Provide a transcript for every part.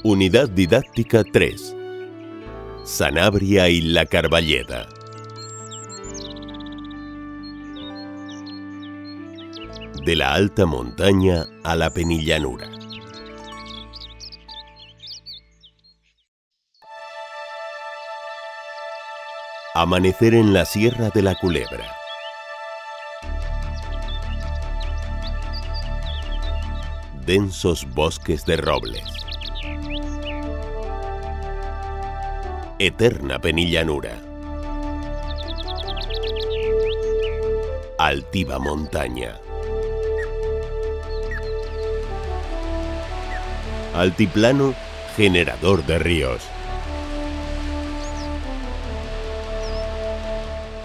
Unidad Didáctica 3. Sanabria y la Carballeda. De la alta montaña a la penillanura. Amanecer en la Sierra de la Culebra. Densos bosques de robles. Eterna penillanura. Altiva montaña. Altiplano, generador de ríos.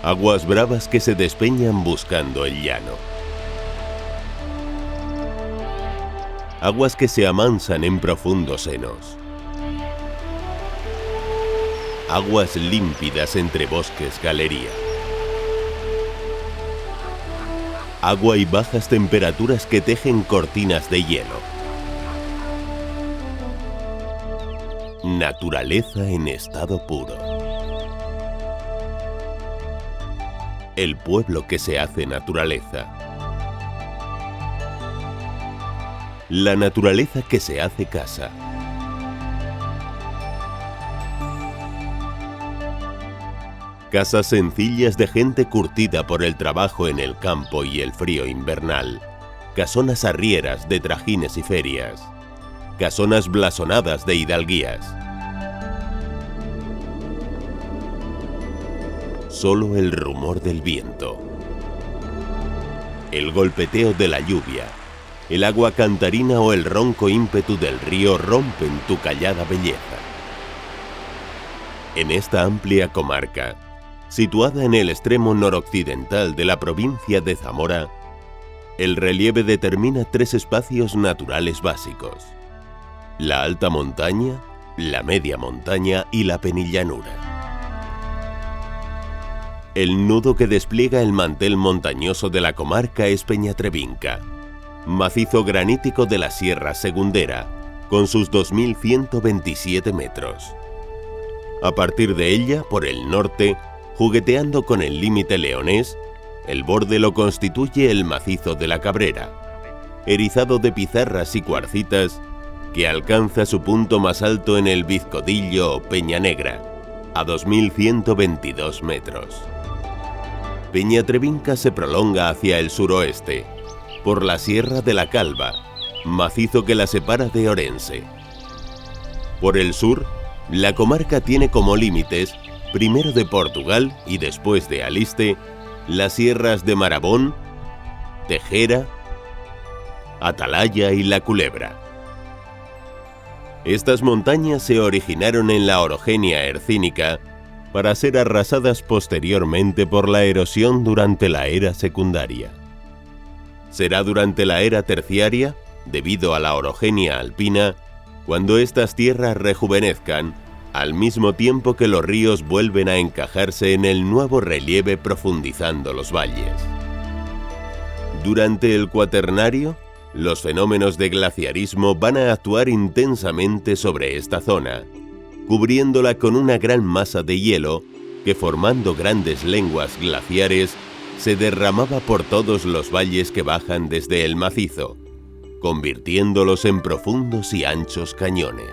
Aguas bravas que se despeñan buscando el llano. Aguas que se amansan en profundos senos. Aguas límpidas entre bosques galería. Agua y bajas temperaturas que tejen cortinas de hielo. Naturaleza en estado puro. El pueblo que se hace naturaleza. La naturaleza que se hace casa. Casas sencillas de gente curtida por el trabajo en el campo y el frío invernal. Casonas arrieras de trajines y ferias. Casonas blasonadas de hidalguías. Solo el rumor del viento. El golpeteo de la lluvia. El agua cantarina o el ronco ímpetu del río rompen tu callada belleza. En esta amplia comarca, situada en el extremo noroccidental de la provincia de Zamora, el relieve determina tres espacios naturales básicos: la alta montaña, la media montaña y la penillanura. El nudo que despliega el mantel montañoso de la comarca es Peñatrevinca, macizo granítico de la Sierra Segundera, con sus 2.127 metros. A partir de ella, por el norte, jugueteando con el límite leonés, el borde lo constituye el macizo de la Cabrera, erizado de pizarras y cuarcitas, que alcanza su punto más alto en el Vizcodillo o Peña Negra, a 2.122 metros. Peñatrevinca se prolonga hacia el suroeste, por la Sierra de la Calva, macizo que la separa de Orense. Por el sur, la comarca tiene como límites, primero de Portugal y después de Aliste, las sierras de Marabón, Tejera, Atalaya y la Culebra. Estas montañas se originaron en la orogenia hercínica para ser arrasadas posteriormente por la erosión durante la era secundaria. Será durante la era terciaria, debido a la orogenia alpina, cuando estas tierras rejuvenezcan, al mismo tiempo que los ríos vuelven a encajarse en el nuevo relieve profundizando los valles. Durante el Cuaternario, los fenómenos de glaciarismo van a actuar intensamente sobre esta zona, cubriéndola con una gran masa de hielo que, formando grandes lenguas glaciares, se derramaba por todos los valles que bajan desde el macizo, convirtiéndolos en profundos y anchos cañones.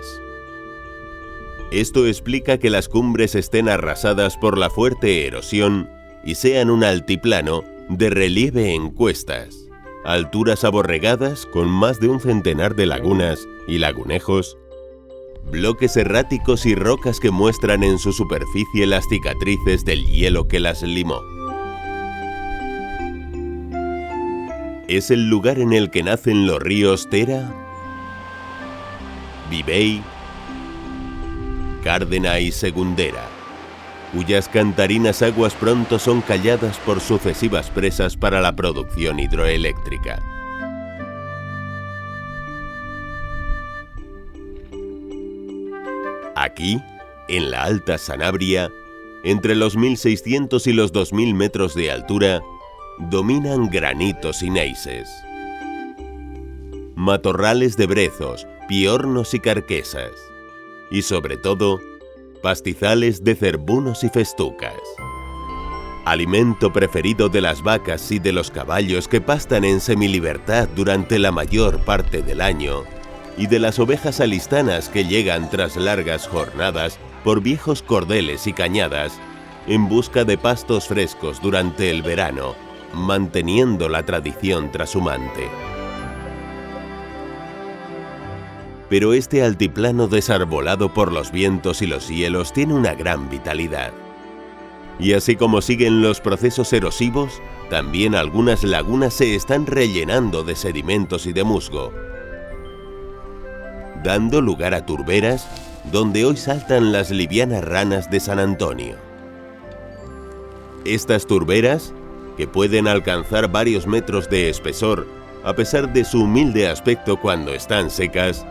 Esto explica que las cumbres estén arrasadas por la fuerte erosión y sean un altiplano de relieve en cuestas, alturas aborregadas con más de un centenar de lagunas y lagunejos, bloques erráticos y rocas que muestran en su superficie las cicatrices del hielo que las limó. Es el lugar en el que nacen los ríos Tera, Vivei, Cárdena y Segundera, cuyas cantarinas aguas pronto son calladas por sucesivas presas para la producción hidroeléctrica. Aquí, en la Alta Sanabria, entre los 1.600 y los 2.000 metros de altura, dominan granitos y neises. Matorrales de brezos, piornos y carquesas. y sobre todo, pastizales de cerbunos y festucas. Alimento preferido de las vacas y de los caballos que pastan en semilibertad durante la mayor parte del año, y de las ovejas alistanas que llegan tras largas jornadas por viejos cordeles y cañadas en busca de pastos frescos durante el verano, manteniendo la tradición trashumante. Pero este altiplano desarbolado por los vientos y los hielos tiene una gran vitalidad. Y así como siguen los procesos erosivos, también algunas lagunas se están rellenando de sedimentos y de musgo, dando lugar a turberas donde hoy saltan las livianas ranas de San Antonio. Estas turberas, que pueden alcanzar varios metros de espesor a pesar de su humilde aspecto cuando están secas,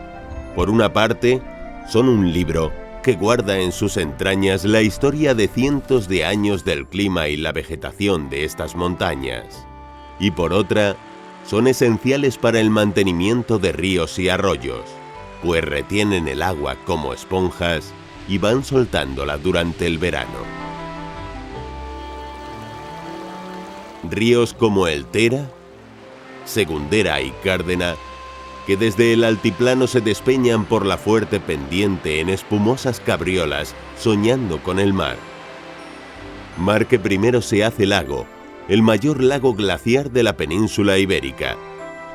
por una parte, son un libro que guarda en sus entrañas la historia de cientos de años del clima y la vegetación de estas montañas, y por otra, son esenciales para el mantenimiento de ríos y arroyos, pues retienen el agua como esponjas y van soltándola durante el verano. Ríos como el Tera, Segundera y Cárdena, que desde el altiplano se despeñan por la fuerte pendiente en espumosas cabriolas, soñando con el mar. Mar que primero se hace lago, el mayor lago glaciar de la península ibérica,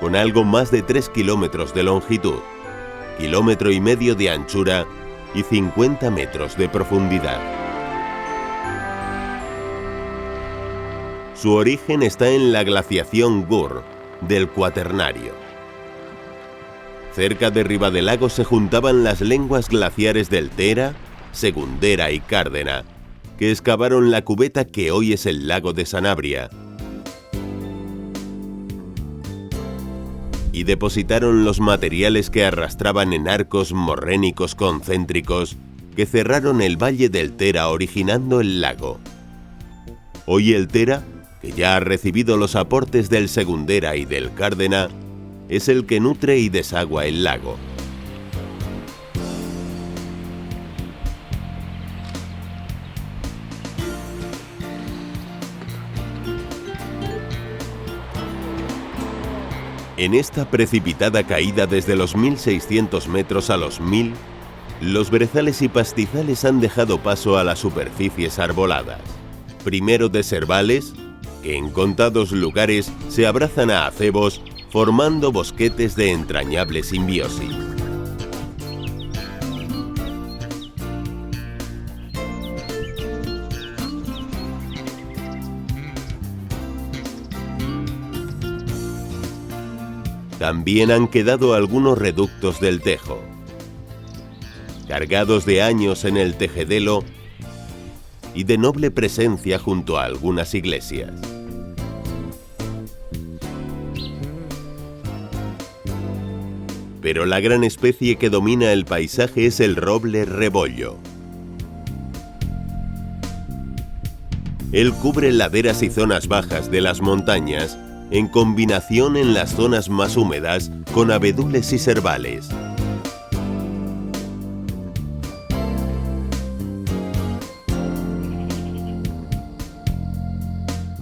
con algo más de 3 kilómetros de longitud, 1,5 kilómetros de anchura y 50 metros de profundidad. Su origen está en la glaciación Gur, del Cuaternario. Cerca de Ribadelago se juntaban las lenguas glaciares del Tera, Segundera y Cárdena, que excavaron la cubeta que hoy es el lago de Sanabria, y depositaron los materiales que arrastraban en arcos morrénicos concéntricos que cerraron el valle del Tera originando el lago. Hoy el Tera, que ya ha recibido los aportes del Segundera y del Cárdena, es el que nutre y desagua el lago. En esta precipitada caída desde los 1.600 metros a los 1.000, los brezales y pastizales han dejado paso a las superficies arboladas, primero de servales, que en contados lugares se abrazan a acebos formando bosquetes de entrañable simbiosis. También han quedado algunos reductos del Tejo, cargados de años en el tejedelo y de noble presencia junto a algunas iglesias. Pero la gran especie que domina el paisaje es el roble rebollo. Él cubre laderas y zonas bajas de las montañas, en combinación en las zonas más húmedas con abedules y servales.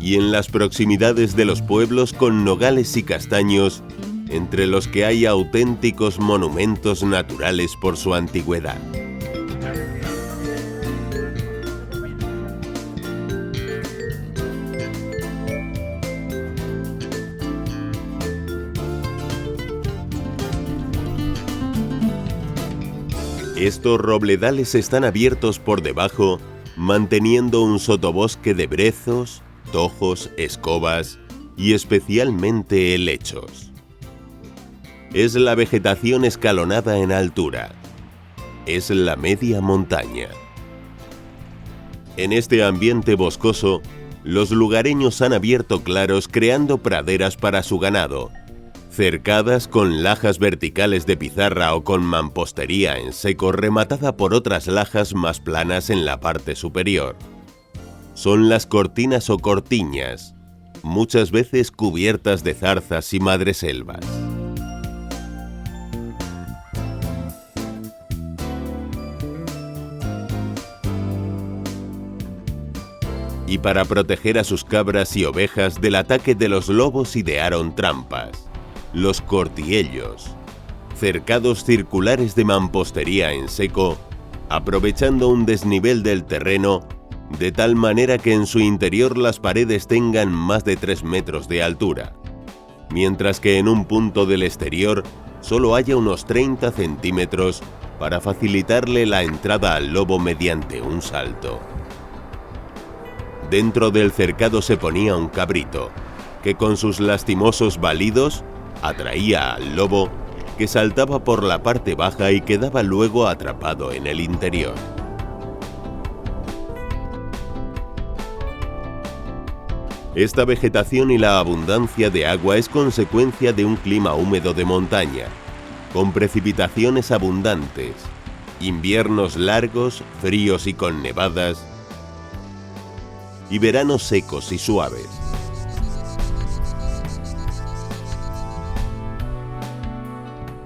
Y en las proximidades de los pueblos con nogales y castaños, entre los que hay auténticos monumentos naturales por su antigüedad. Estos robledales están abiertos por debajo, manteniendo un sotobosque de brezos, tojos, escobas y especialmente helechos. Es la vegetación escalonada en altura. Es la media montaña. En este ambiente boscoso, los lugareños han abierto claros creando praderas para su ganado, cercadas con lajas verticales de pizarra o con mampostería en seco rematada por otras lajas más planas en la parte superior. Son las cortinas o cortiñas, muchas veces cubiertas de zarzas y madreselvas. y para proteger a sus cabras y ovejas del ataque de los lobos idearon trampas, los cortiellos, cercados circulares de mampostería en seco, aprovechando un desnivel del terreno de tal manera que en su interior las paredes tengan más de 3 metros de altura, mientras que en un punto del exterior solo haya unos 30 centímetros para facilitarle la entrada al lobo mediante un salto. Dentro del cercado se ponía un cabrito, que con sus lastimosos balidos atraía al lobo, que saltaba por la parte baja y quedaba luego atrapado en el interior. Esta vegetación y la abundancia de agua es consecuencia de un clima húmedo de montaña, con precipitaciones abundantes, inviernos largos, fríos y con nevadas, y veranos secos y suaves.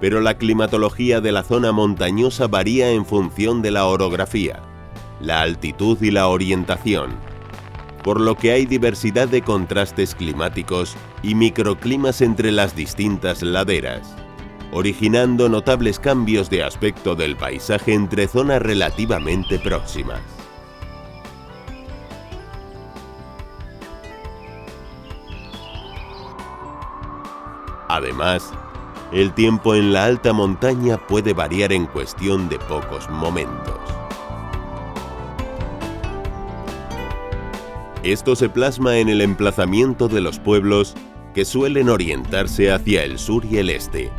Pero la climatología de la zona montañosa varía en función de la orografía, la altitud y la orientación, por lo que hay diversidad de contrastes climáticos y microclimas entre las distintas laderas, originando notables cambios de aspecto del paisaje entre zonas relativamente próximas. Además, el tiempo en la alta montaña puede variar en cuestión de pocos momentos. Esto se plasma en el emplazamiento de los pueblos, que suelen orientarse hacia el sur y el este,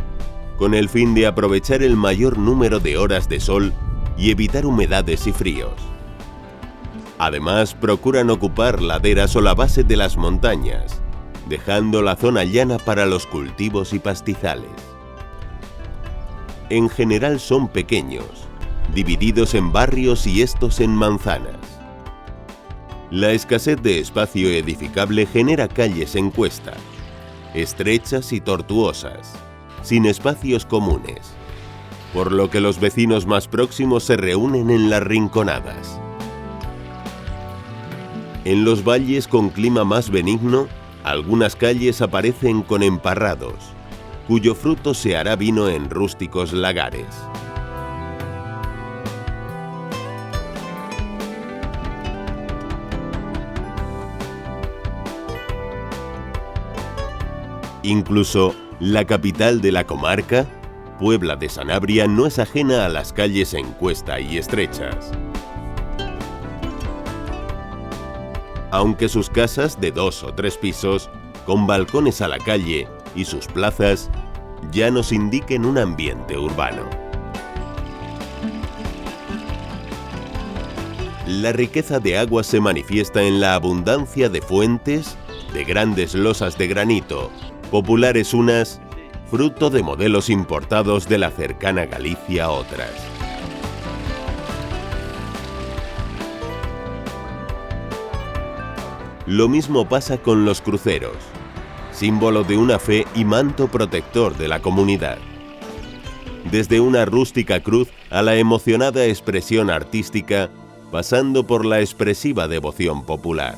con el fin de aprovechar el mayor número de horas de sol y evitar humedades y fríos. Además, procuran ocupar laderas o la base de las montañas, dejando la zona llana para los cultivos y pastizales. En general son pequeños, divididos en barrios y estos en manzanas. La escasez de espacio edificable genera calles en cuesta, estrechas y tortuosas, sin espacios comunes, por lo que los vecinos más próximos se reúnen en las rinconadas. En los valles con clima más benigno, algunas calles aparecen con emparrados, cuyo fruto se hará vino en rústicos lagares. Incluso la capital de la comarca, Puebla de Sanabria, no es ajena a las calles en cuesta y estrechas. Aunque sus casas de 2 o 3 pisos, con balcones a la calle, y sus plazas ya nos indiquen un ambiente urbano. La riqueza de agua se manifiesta en la abundancia de fuentes, de grandes losas de granito, populares unas, fruto de modelos importados de la cercana Galicia otras. Lo mismo pasa con los cruceros, símbolo de una fe y manto protector de la comunidad. Desde una rústica cruz a la emocionada expresión artística, pasando por la expresiva devoción popular.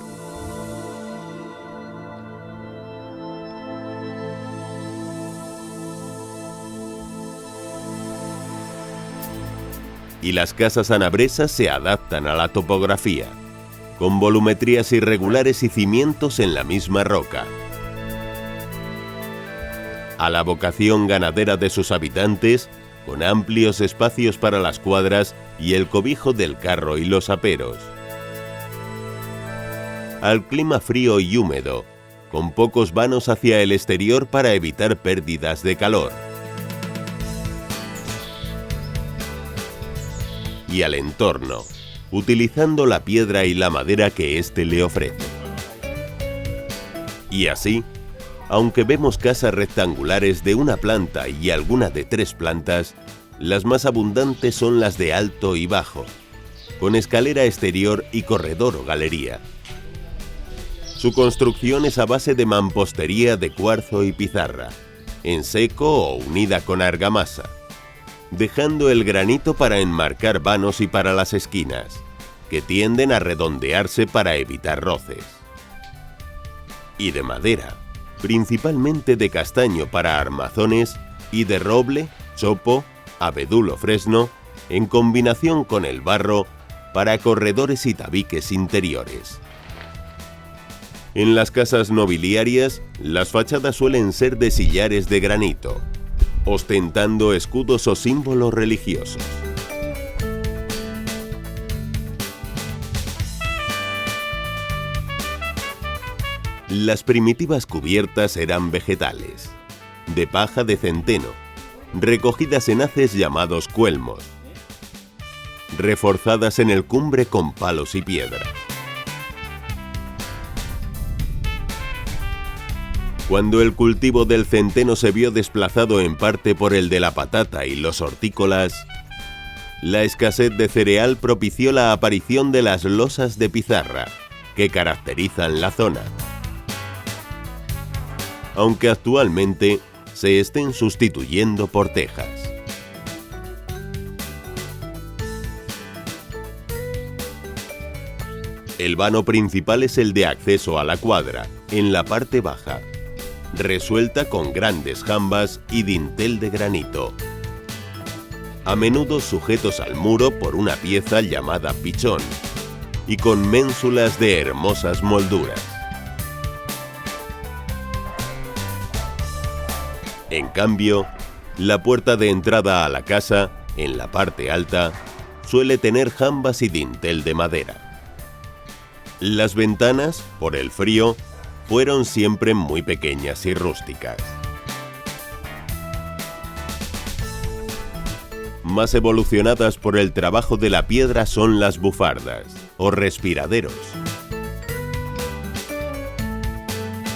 Y las casas sanabresas se adaptan a la topografía, con volumetrías irregulares y cimientos en la misma roca. A la vocación ganadera de sus habitantes, con amplios espacios para las cuadras y el cobijo del carro y los aperos. Al clima frío y húmedo, con pocos vanos hacia el exterior para evitar pérdidas de calor. Y al entorno, utilizando la piedra y la madera que éste le ofrece. Y así, aunque vemos casas rectangulares de una planta y alguna de 3 plantas, las más abundantes son las de alto y bajo, con escalera exterior y corredor o galería. Su construcción es a base de mampostería de cuarzo y pizarra, en seco o unida con argamasa, dejando el granito para enmarcar vanos y para las esquinas, que tienden a redondearse para evitar roces. Y de madera, principalmente de castaño para armazones y de roble, chopo, abedul o fresno, en combinación con el barro para corredores y tabiques interiores. En las casas nobiliarias, las fachadas suelen ser de sillares de granito, ostentando escudos o símbolos religiosos. Las primitivas cubiertas eran vegetales, de paja de centeno, recogidas en haces llamados cuelmos, reforzadas en el cumbre con palos y piedra. Cuando el cultivo del centeno se vio desplazado en parte por el de la patata y los hortícolas, la escasez de cereal propició la aparición de las losas de pizarra, que caracterizan la zona, aunque actualmente se estén sustituyendo por tejas. El vano principal es el de acceso a la cuadra, en la parte baja, resuelta con grandes jambas y dintel de granito, a menudo sujetos al muro por una pieza llamada pichón, y con ménsulas de hermosas molduras. En cambio, la puerta de entrada a la casa, en la parte alta, suele tener jambas y dintel de madera. Las ventanas, por el frío, fueron siempre muy pequeñas y rústicas. Más evolucionadas por el trabajo de la piedra son las bufardas, o respiraderos.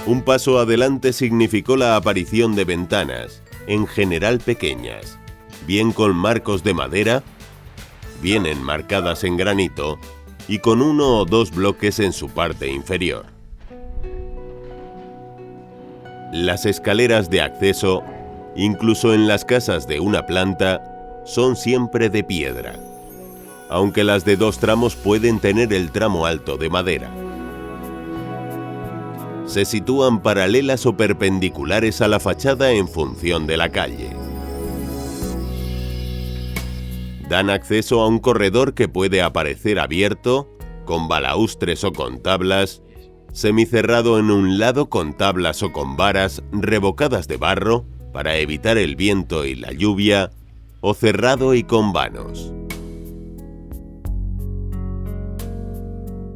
Un paso adelante significó la aparición de ventanas, en general pequeñas, bien con marcos de madera, bien enmarcadas en granito y con 1 o 2 bloques en su parte inferior. Las escaleras de acceso, incluso en las casas de una planta, son siempre de piedra, aunque las de 2 tramos pueden tener el tramo alto de madera. Se sitúan paralelas o perpendiculares a la fachada en función de la calle. Dan acceso a un corredor que puede aparecer abierto, con balaustres o con tablas, semicerrado en un lado con tablas o con varas revocadas de barro para evitar el viento y la lluvia, o cerrado y con vanos.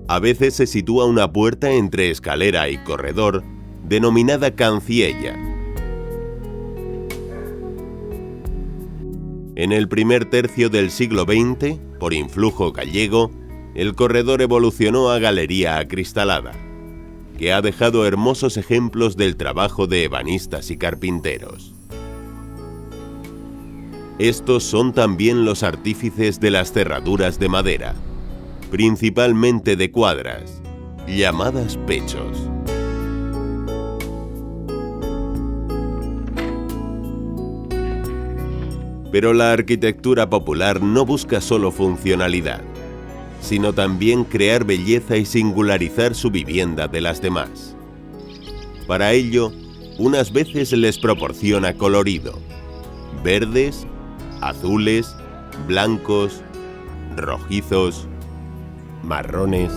A veces se sitúa una puerta entre escalera y corredor, denominada canciella. En el primer tercio del siglo XX, por influjo gallego, el corredor evolucionó a galería acristalada, que ha dejado hermosos ejemplos del trabajo de ebanistas y carpinteros. Estos son también los artífices de las cerraduras de madera, principalmente de cuadras, llamadas pechos. Pero la arquitectura popular no busca solo funcionalidad, sino también crear belleza y singularizar su vivienda de las demás. Para ello, unas veces les proporciona colorido: verdes, azules, blancos, rojizos, marrones.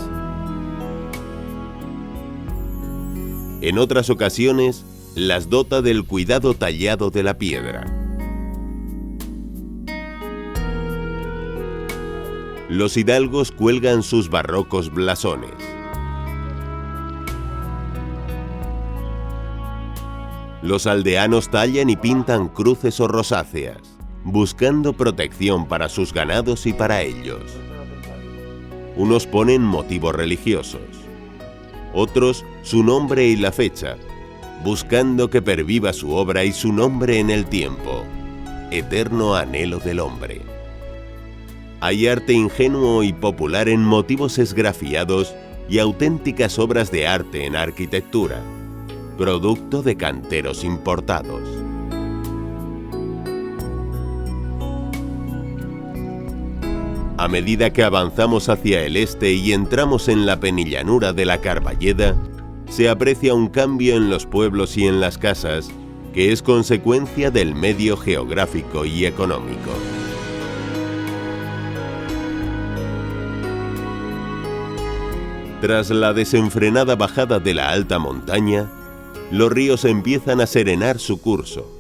En otras ocasiones, las dota del cuidado tallado de la piedra. Los hidalgos cuelgan sus barrocos blasones. Los aldeanos tallan y pintan cruces o rosáceas, buscando protección para sus ganados y para ellos. Unos ponen motivos religiosos, otros su nombre y la fecha, buscando que perviva su obra y su nombre en el tiempo, eterno anhelo del hombre. Hay arte ingenuo y popular en motivos esgrafiados y auténticas obras de arte en arquitectura, producto de canteros importados. A medida que avanzamos hacia el este y entramos en la penillanura de la Carballeda, se aprecia un cambio en los pueblos y en las casas, que es consecuencia del medio geográfico y económico. Tras la desenfrenada bajada de la alta montaña, los ríos empiezan a serenar su curso,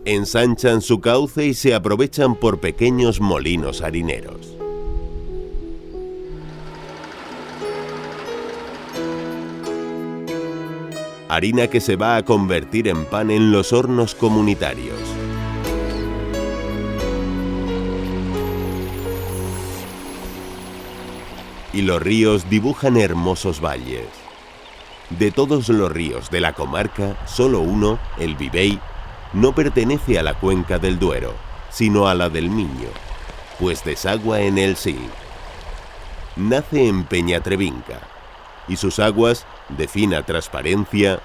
ensanchan su cauce y se aprovechan por pequeños molinos harineros. Harina que se va a convertir en pan en los hornos comunitarios. Y los ríos dibujan hermosos valles. De todos los ríos de la comarca, solo uno, el Vivey, no pertenece a la cuenca del Duero, sino a la del Miño, pues desagua en el Sil. Nace en Peñatrevinca, y sus aguas, de fina transparencia,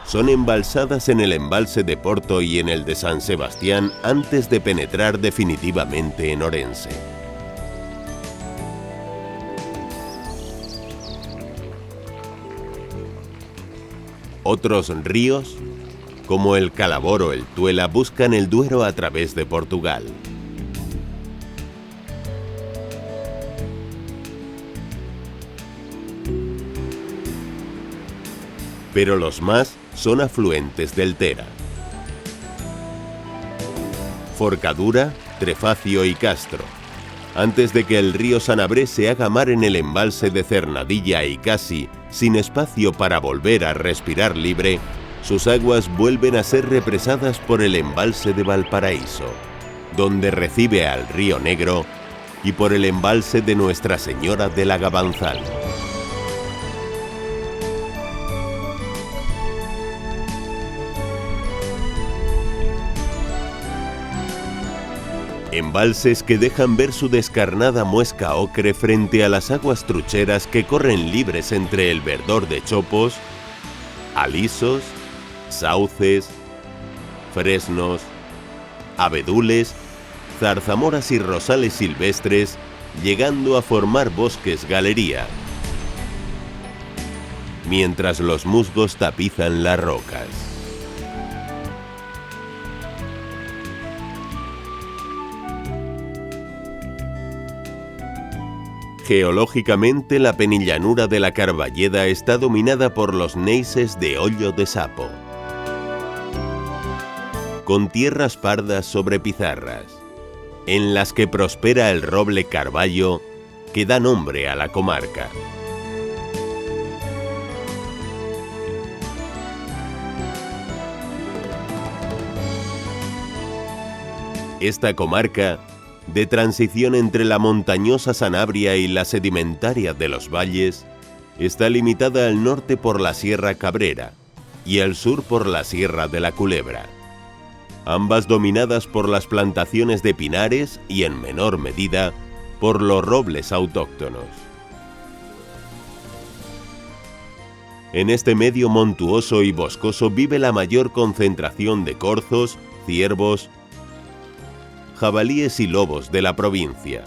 son embalsadas en el embalse de Porto y en el de San Sebastián antes de penetrar definitivamente en Orense. Otros ríos, como el Calabor o el Tuela, buscan el Duero a través de Portugal. Pero los más son afluentes del Tera. Forcadura, Trefacio y Castro. Antes de que el río Sanabré se haga mar en el embalse de Cernadilla y Casi, sin espacio para volver a respirar libre, sus aguas vuelven a ser represadas por el embalse de Valparaíso, donde recibe al río Negro, y por el embalse de Nuestra Señora de la Gabanzal. Embalses que dejan ver su descarnada muesca ocre frente a las aguas trucheras que corren libres entre el verdor de chopos, alisos, sauces, fresnos, abedules, zarzamoras y rosales silvestres, llegando a formar bosques galería, mientras los musgos tapizan las rocas. Geológicamente, la penillanura de la Carballeda está dominada por los neises de Ollo de Sapo, con tierras pardas sobre pizarras, en las que prospera el roble carballo que da nombre a la comarca. Esta comarca, de transición entre la montañosa Sanabria y la sedimentaria de los valles, está limitada al norte por la Sierra Cabrera y al sur por la Sierra de la Culebra, ambas dominadas por las plantaciones de pinares y, en menor medida, por los robles autóctonos. En este medio montuoso y boscoso vive la mayor concentración de corzos, ciervos, jabalíes y lobos de la provincia.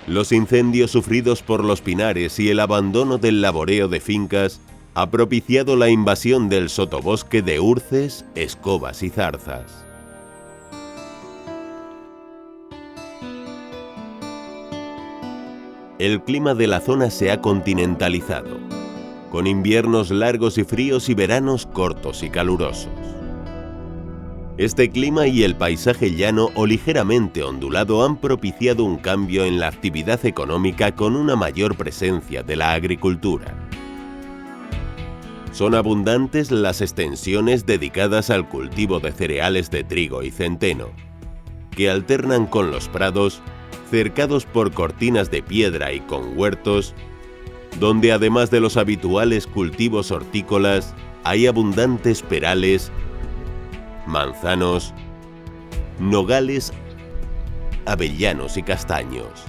Los incendios sufridos por los pinares y el abandono del laboreo de fincas ha propiciado la invasión del sotobosque de urces, escobas y zarzas. El clima de la zona se ha continentalizado, con inviernos largos y fríos y veranos cortos y calurosos. Este clima y el paisaje llano o ligeramente ondulado han propiciado un cambio en la actividad económica con una mayor presencia de la agricultura. Son abundantes las extensiones dedicadas al cultivo de cereales de trigo y centeno, que alternan con los prados, cercados por cortinas de piedra y con huertos, donde además de los habituales cultivos hortícolas, hay abundantes perales, manzanos, nogales, avellanos y castaños.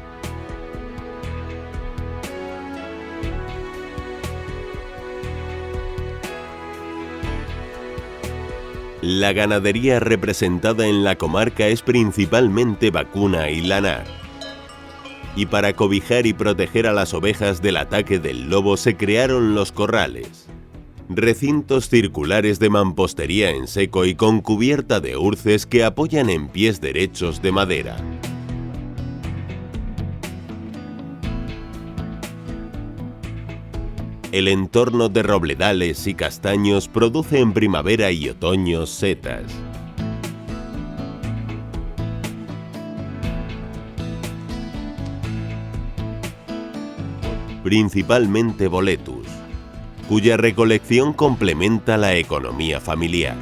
La ganadería representada en la comarca es principalmente vacuna y lanar. Y para cobijar y proteger a las ovejas del ataque del lobo se crearon los corrales, recintos circulares de mampostería en seco y con cubierta de urces que apoyan en pies derechos de madera. El entorno de robledales y castaños produce en primavera y otoño setas. Principalmente boletus, cuya recolección complementa la economía familiar.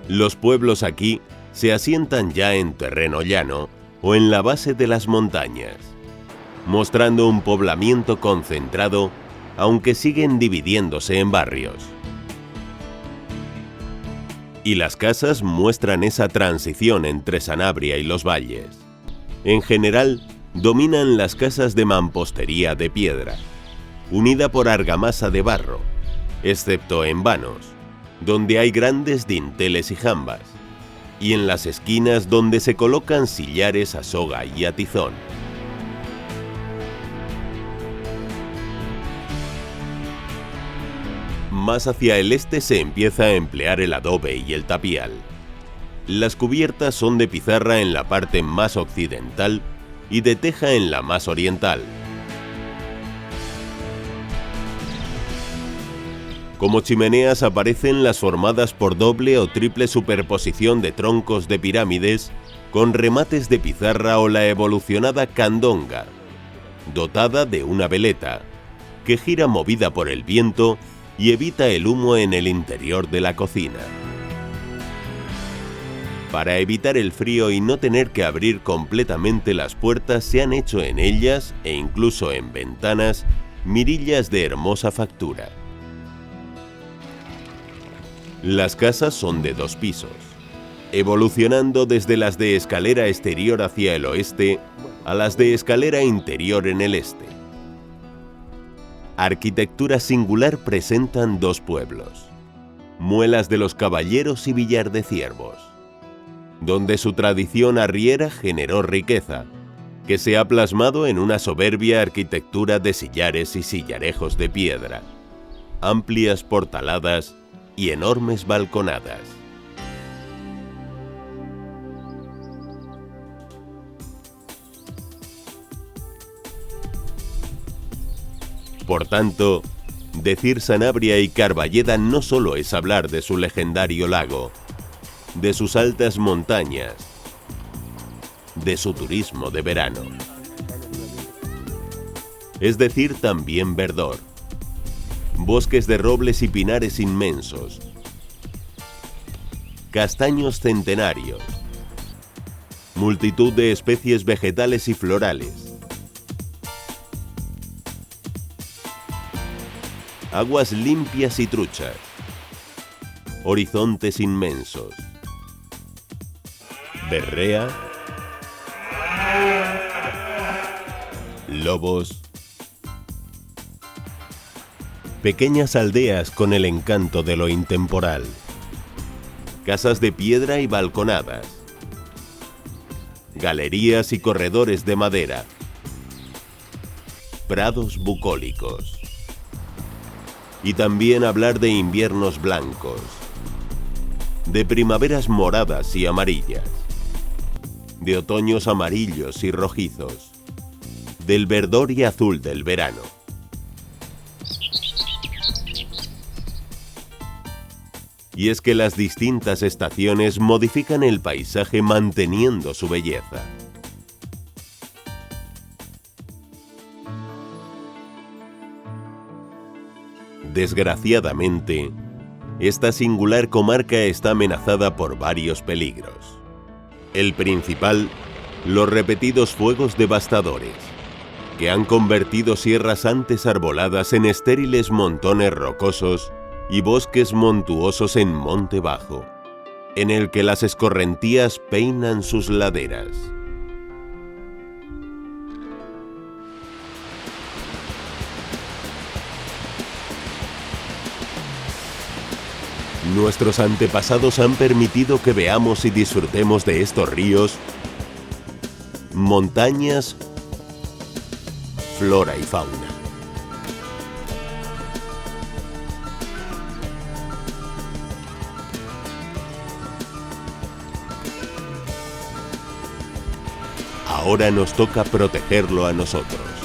Los pueblos aquí se asientan ya en terreno llano o en la base de las montañas, mostrando un poblamiento concentrado, aunque siguen dividiéndose en barrios. Y las casas muestran esa transición entre Sanabria y los valles. En general, dominan las casas de mampostería de piedra, unida por argamasa de barro, excepto en vanos, donde hay grandes dinteles y jambas, y en las esquinas donde se colocan sillares a soga y a tizón. Más hacia el este se empieza a emplear el adobe y el tapial. Las cubiertas son de pizarra en la parte más occidental y de teja en la más oriental. Como chimeneas aparecen las formadas por doble o triple superposición de troncos de pirámides con remates de pizarra o la evolucionada candonga, dotada de una veleta, que gira movida por el viento y evita el humo en el interior de la cocina. Para evitar el frío y no tener que abrir completamente las puertas se han hecho en ellas, e incluso en ventanas, mirillas de hermosa factura. Las casas son de 2 pisos, evolucionando desde las de escalera exterior hacia el oeste a las de escalera interior en el este. Arquitectura singular presentan 2 pueblos, Muelas de los Caballeros y Villar de Ciervos, donde su tradición arriera generó riqueza, que se ha plasmado en una soberbia arquitectura de sillares y sillarejos de piedra, amplias portaladas y enormes balconadas. Por tanto, decir Sanabria y Carballeda no solo es hablar de su legendario lago, de sus altas montañas, de su turismo de verano. Es decir, también verdor, bosques de robles y pinares inmensos, castaños centenarios, multitud de especies vegetales y florales, aguas limpias y truchas, horizontes inmensos, berrea, lobos, pequeñas aldeas con el encanto de lo intemporal, casas de piedra y balconadas, galerías y corredores de madera, prados bucólicos. Y también hablar de inviernos blancos, de primaveras moradas y amarillas, de otoños amarillos y rojizos, del verdor y azul del verano. Y es que las distintas estaciones modifican el paisaje manteniendo su belleza. Desgraciadamente, esta singular comarca está amenazada por varios peligros. El principal, los repetidos fuegos devastadores, que han convertido sierras antes arboladas en estériles montones rocosos y bosques montuosos en monte bajo, en el que las escorrentías peinan sus laderas. Nuestros antepasados han permitido que veamos y disfrutemos de estos ríos, montañas, flora y fauna. Ahora nos toca protegerlo a nosotros.